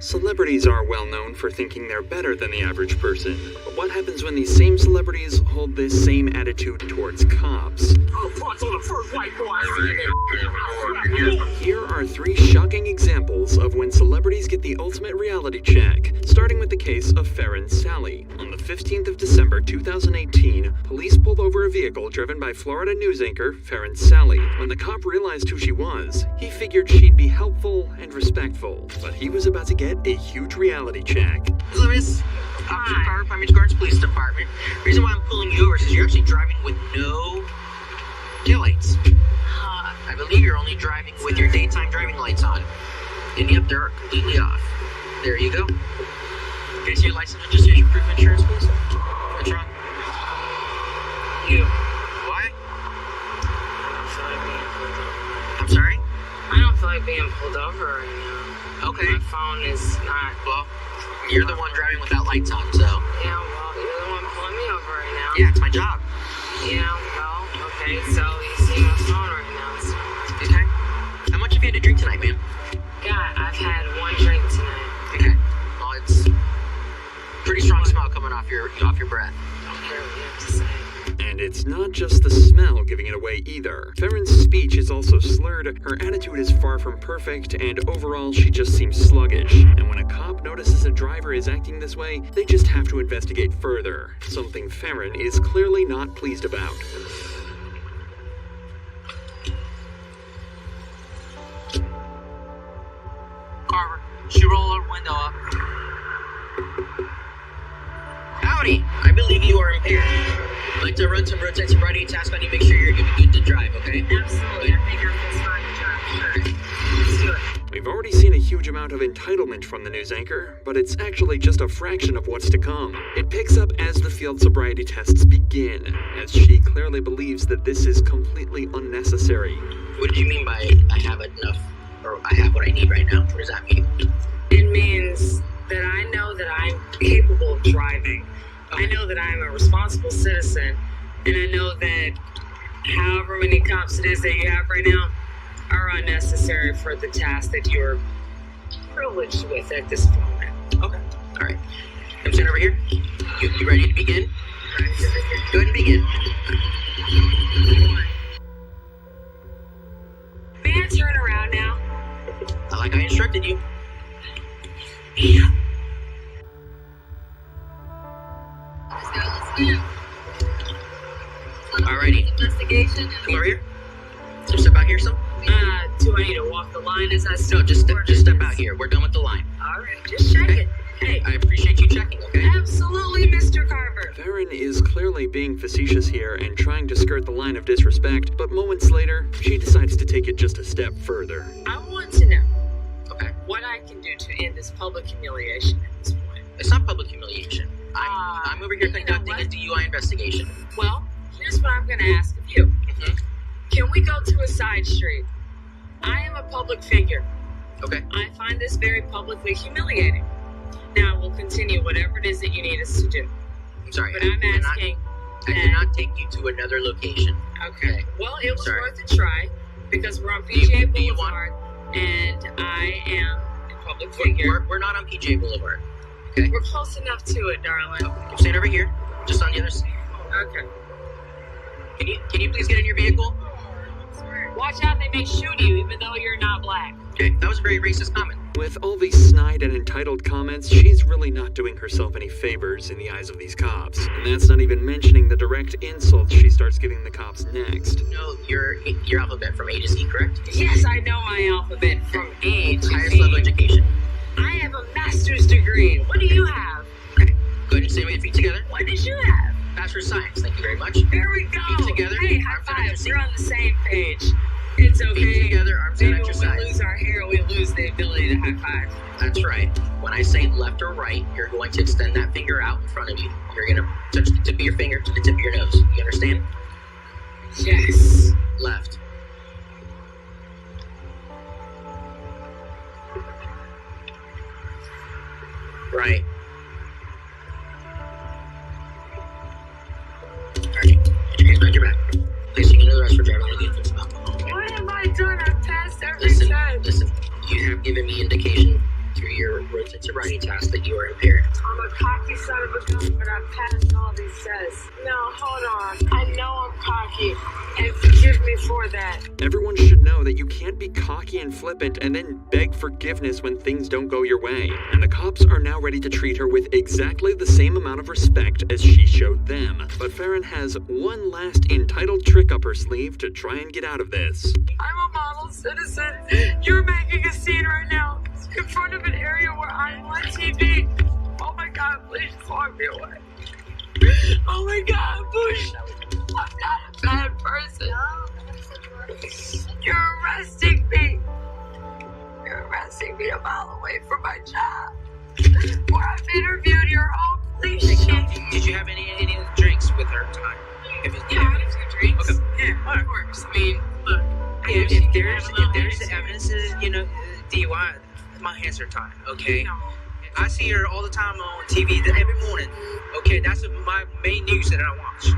Celebrities are well known for thinking they're better than the average person, but what happens when these same celebrities hold this same attitude towards cops? Here are 3 shocking examples of when celebrities get the ultimate reality check, starting with the case of Farron Sally. On the 15th of December 2018, police pulled over a vehicle driven by Florida news anchor Farron Sally. When the cop realized who she was, he figured she'd be helpful and respectful, but he was about to get a huge reality check. Hello, Miss. Officer Carver, Palm Beach Gardens Police Department. The reason why I'm pulling you over is you're actually driving with no taillights. I believe you're only driving with your daytime driving lights on. And yep, they're completely off. There you go. Can I see your license registration proof of insurance, please? What's wrong? You. Why? I'm sorry? I don't feel like being pulled over right now. Okay. My phone is not. Well, you're the one driving without lights on, so. Yeah, well, you're the one pulling me over right now. Yeah, it's my job. Yeah, well, okay, so you see my phone right now, so. Okay. How much have you had to drink tonight, ma'am? God, I've had 1 drink tonight. Okay. Well, it's pretty strong smell coming off your breath. I don't care what you have to say. And it's not just the smell giving it away either. Farron's speech is also slurred, her attitude is far from perfect, and overall she just seems sluggish. And when a cop notices a driver is acting this way, they just have to investigate further. Something Farron is clearly not pleased about. Carver, she roll her window up. Howdy! I believe you are impaired. I'd like to run some roadside sobriety tasks on you, make sure you're good to drive, okay? Absolutely, I think I'm just fine to drive. Sure. Let's do it. We've already seen a huge amount of entitlement from the news anchor, but it's actually just a fraction of what's to come. It picks up as the field sobriety tests begin, as she clearly believes that this is completely unnecessary. What did you mean by I have enough, or I have what I need right now? What does that mean? It means that I know that I'm capable of driving. I know that I'm a responsible citizen, and I know that however many cops it is that you have right now are unnecessary for the task that you're privileged with at this moment. Okay, all right. I'm sitting over here. You ready to begin? Go ahead and begin. May I turn around now? Like I instructed you. Yeah. Alrighty. Investigation. Come over here. So step out here some. Do I need to walk the line as I step? No, just step out here. We're done with the line. Alright, just check it. Hey, I appreciate you checking, okay? absolutely, Mr. Carver. Farron is clearly being facetious here and trying to skirt the line of disrespect, but moments later, she decides to take it just a step further. I want to know Okay. what I can do to end this public humiliation at this point. It's not public humiliation. I'm over here you know conducting a what? DUI investigation. Well, here's what I'm going to ask of you. Mm-hmm. Can we go to a side street? I am a public figure. Okay. I find this very publicly humiliating. Now, we'll continue whatever it is that you need us to do. I'm sorry. But I'm asking I cannot take you to another location. Okay. Well, it was Sorry. worth a try because we're on Do you PGA want- Boulevard and I am a public figure. We're not on PJ Boulevard. We're close enough to it, darling. I'm staying over here, just on the other side. Okay. Can you please get in your vehicle? Watch out, they may shoot you even though you're not black. Okay, that was a very racist comment. With all these snide and entitled comments, she's really not doing herself any favors in the eyes of these cops. And that's not even mentioning the direct insults she starts giving the cops next. You know your alphabet from A to Z, correct? Yes, I know my alphabet from A to Highest Z. level education. I have a master's degree. What do you have? Okay, go ahead and stand with your feet together. What did you have? Bachelor of Science, thank you very much. There we go. Feet together, Hey, high arms out at your five. seat. We're on the same page. It's okay. Feet together, arms out Maybe at your when side. we lose our hair, we lose the ability to high five. That's right. When I say left or right, you're going to extend that finger out in front of you. You're going to touch the tip of your finger to the tip of your nose. You understand? Yes. Left. Right. Alright. Put your hands behind your back. Placing into the rest for driving under the influence of alcohol. What have I done? I've passed every Listen, time. listen. You have given me indication through your roadside failed its sobriety test that you are impaired. I'm a cocky son of a gun, but I passed all these tests. No, hold on. I know I'm cocky, and forgive me for that. Everyone should know that you can't be cocky and flippant and then beg forgiveness when things don't go your way. And the cops are now ready to treat her with exactly the same amount of respect as she showed them. But Farron has one last entitled trick up her sleeve to try and get out of this. I'm a model citizen. You're making a scene right now in front of an area where I'm on TV. Oh my God, please walk me away. Oh my God, Bush. I'm not a bad person. You're arresting me. You're arresting me a mile away from my job. Where I've interviewed your own police chief. Did you have any drinks with her tonight? Yeah, I had a few drinks. Okay. Yeah, of course. I mean, look. If there's evidence, DUI, my hands are tied, okay? No. I see her all the time on TV every morning. Okay, that's my main news that I watch.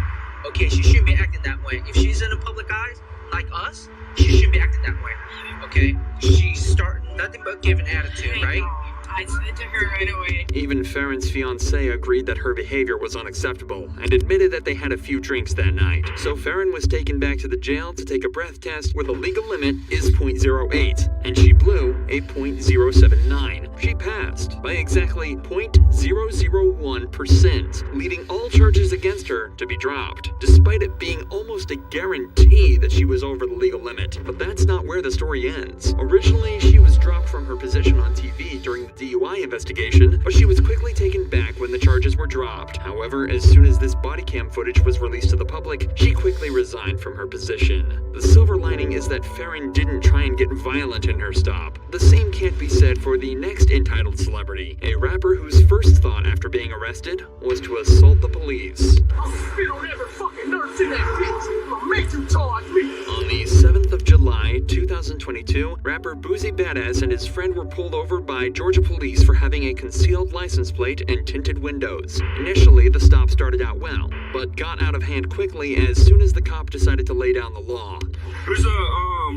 Okay, she shouldn't be acting that way. If she's in the public eyes, like us, she shouldn't be acting that way. Okay? She's starting nothing but giving attitude, right? I said to her right away. Even Farron's fiancé agreed that her behavior was unacceptable and admitted that they had a few drinks that night. So Farron was taken back to the jail to take a breath test where the legal limit is .08, and she blew a .079. She passed by exactly 0.001%, leading all charges against her to be dropped, despite it being almost a guarantee that she was over the legal limit. But that's not where the story ends. Originally, she was dropped from her position on TV during the DUI investigation, but she was quickly taken back when the charges were dropped. However, as soon as this body cam footage was released to the public, she quickly resigned from her position. The silver lining is that Farron didn't try and get violent in her stop. The same can't be said for the next entitled celebrity, a rapper whose first thought after being arrested was to assault the police. I'll spit on every fucking nurse in that bitch. I'll make you charge me. On the 7th of July, 2022, rapper Boosie Badass and his friend were pulled over by Georgia police for having a concealed license plate and tinted windows. Initially, the stop started out well, but got out of hand quickly as soon as the cop decided to lay down the law. Who's the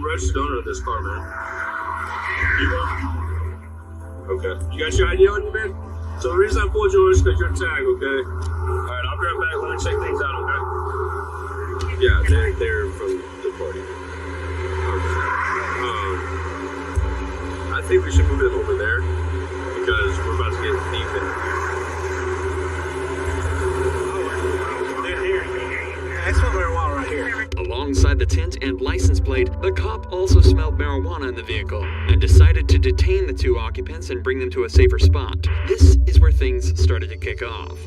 registered owner of this car, man? You are? Okay. You got your ID on you, man? So the reason I pulled you over is because you're tagged, okay? Alright, I'll be right back. We're gonna check things out, okay? Yeah, they're from the party. I think we should move it over there because we're about to get deep in. They're here. I smell marijuana right here. Alongside the tint and license plate, the cop also smelled marijuana in the vehicle and decided to detain the two occupants and bring them to a safer spot. This is where things started to kick off.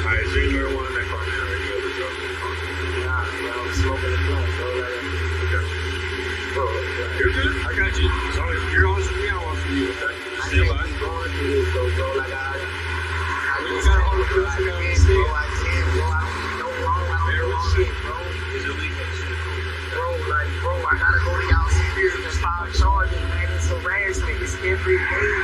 Alright, is there any marijuana in that car, man? Are you able to drop in the car? Nah, I'm smoking the blunt, bro. Okay. Bro, you're good? I got you. So if you're honest with me, I'm honest with you, okay? Stand by. I'm going through this, bro, like I you got all the pills you got to see. Bro, I can't, bro. I don't know wrong. I don't know shit, bro. Is it legal? Bro, I gotta go to y'all security and file charges, man. It's harassment. It's every day.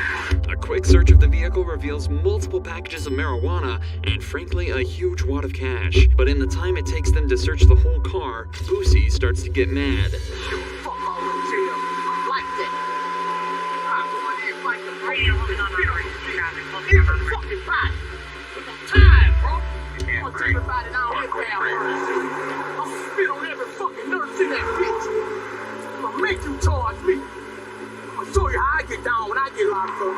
A quick search of the vehicle reveals multiple packages of marijuana and, frankly, a huge wad of cash. But in the time it takes them to search the whole car, Boosie starts to get mad. Fuck all the jail. I'm like that. I'm going in like the rain. Every fucking body. With no time, bro. I'm gonna take everybody down here, I'll spit on every fucking nurse in that bitch. I'm gonna make you charge me. I'm gonna show you how I get down when I get locked up.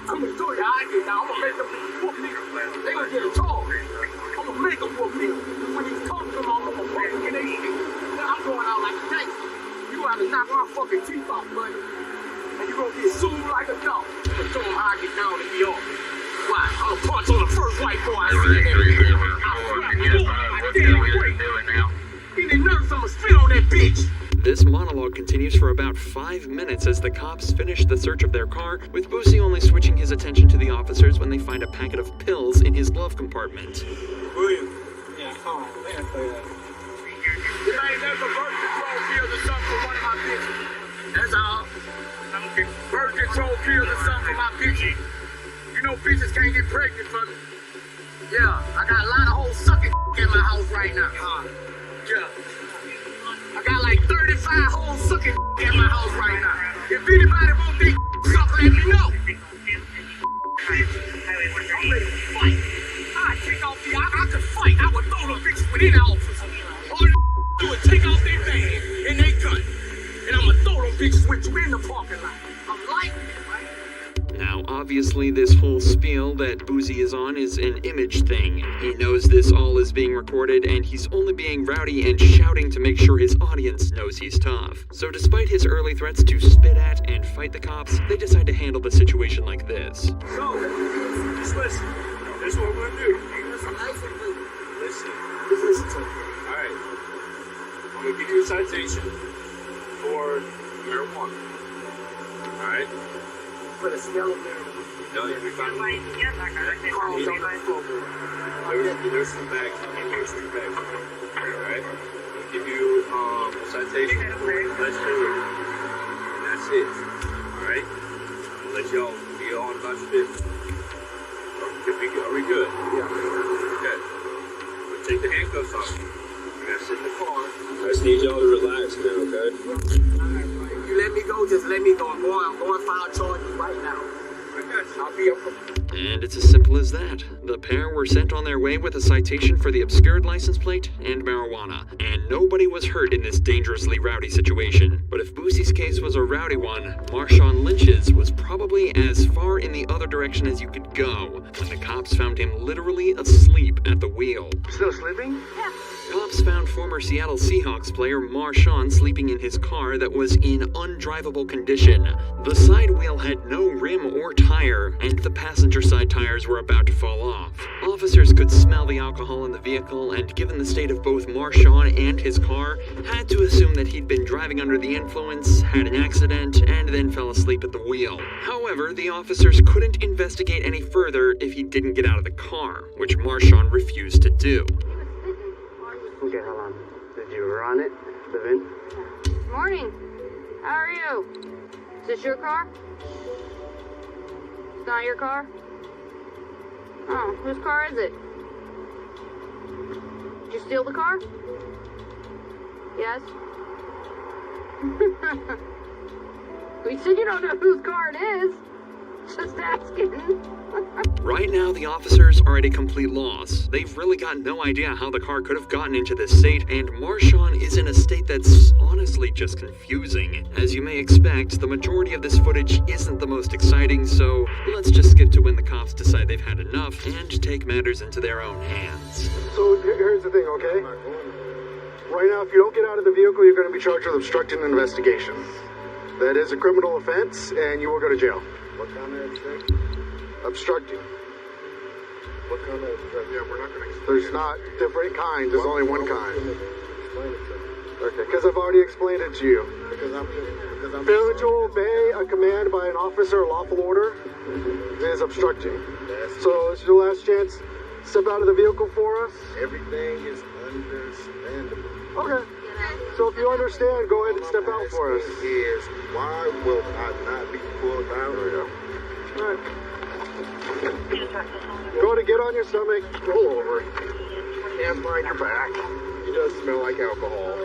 I'm gonna show you how I get down. I'm gonna make them whoop me. They gonna get a charge. I'm gonna make them whoop me. When these cops come on, I'm gonna break in their shit. Then I'm going out like a gangster. You gotta knock my fucking teeth off, buddy. And you gonna get sued like a dog. I'm gonna show them how I get down in New York. Why? I'm gonna punch on the first white boy I see. Any nurse, I'm gonna spit on that bitch. This monologue continues for about 5 minutes as the cops finish the search of their car, with Boosie only switching his attention to the officers when they find a packet of pills in his glove compartment. William. Yeah, come on. Man, say that. You think that's a birth control pill or something for one of my bitches? That's all. Birth control pill or something for my bitches. You know bitches can't get pregnant from me. Yeah, I got a lot of hoes sucking in my house right now. Yeah. I got like 35 hoes sucking in my house right now. If anybody wants dick suck, let me know. Highway I'm ready 138. to fight. I take off the, I could fight. I would throw them bitches within the office. All they do is take off their van and they gun. And I'ma throw them bitches with you in the parking lot. I'm like it, right? Now, obviously, this whole spiel that Boozy is on is an image thing. He knows this all is being recorded, and he's only being rowdy and shouting to make sure his audience knows he's tough. So despite his early threats to spit at and fight the cops, they decide to handle the situation like this. So, just listen. This is what we're gonna do. Listen, Listen. just listen to me. Alright. I'm gonna give you a citation for marijuana. Alright? For the smell of marijuana. No, you'll be fine. Cars on the floor. There's some bags in here, some bags. Alright? I'll give you a citation for less delivery. And that's it. Alright? I'll let y'all be on about your business. Are we good? Yeah. Okay. We'll take the handcuffs off. We're gonna sit in the car. I just need y'all to relax now, okay? You let me go, just let me go. I'm going to file charges right now. I got you. I'll be up. And it's as simple as that. The pair were sent on their way with a citation for the obscured license plate and marijuana, and nobody was hurt in this dangerously rowdy situation. But if Boozy's case was a rowdy one, Marshawn Lynch's was probably as far in the other direction as you could go, when the cops found him literally asleep at the wheel. Still sleeping? Cops found former Seattle Seahawks player Marshawn sleeping in his car that was in undrivable condition. The side wheel had no rim or tire, and the passenger side tires were about to fall off. Officers could smell the alcohol in the vehicle, and given the state of both Marshawn and his car, had to assume that he'd been driving under the influence, had an accident, and then fell asleep at the wheel. However, the officers couldn't investigate any further if he didn't get out of the car, which Marshawn refused to do. Okay, hold on. Did you run it, Devin? Morning. How are you? Is this your car? It's not your car? Oh, whose car is it? Did you steal the car? Yes? We said you don't know whose car it is. Just asking. Right now, the officers are at a complete loss. They've really got no idea how the car could have gotten into this state, and Marshawn is in a state that's honestly just confusing. As you may expect, the majority of this footage isn't the most exciting, so let's just skip to when the cops decide they've had enough and take matters into their own hands. So here's the thing, okay? Right now, if you don't get out of the vehicle, you're going to be charged with obstructing an investigation. That is a criminal offense, and you will go to jail. What kind of obstruction? Obstructing. What kind of obstruction? Yeah, we're not gonna There's not different kinds. There's only one kind. explain it to me. Okay, because I've already explained it to you. Because I'm Failure to obey a command by an officer or lawful order is obstructing. So this is your last chance. Step out of the vehicle for us. everything is understandable. Okay. So if you understand, go ahead and step out for us. Is why will I not be pulled out? All right. Go to get on your stomach. Roll over. Hands behind your back. It does smell like alcohol.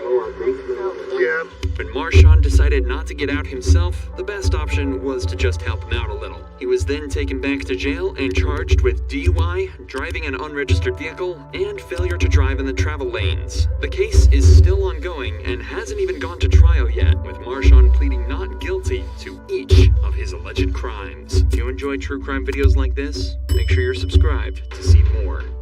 Yeah. When Marshawn decided not to get out himself, the best option was to just help him out a little. He was then taken back to jail and charged with DUI, driving an unregistered vehicle, and failure to drive in the travel lanes. The case is still ongoing and hasn't even gone to trial yet, with Marshawn pleading not guilty to each of his alleged crimes. If you enjoy true crime videos like this, make sure you're subscribed to see more.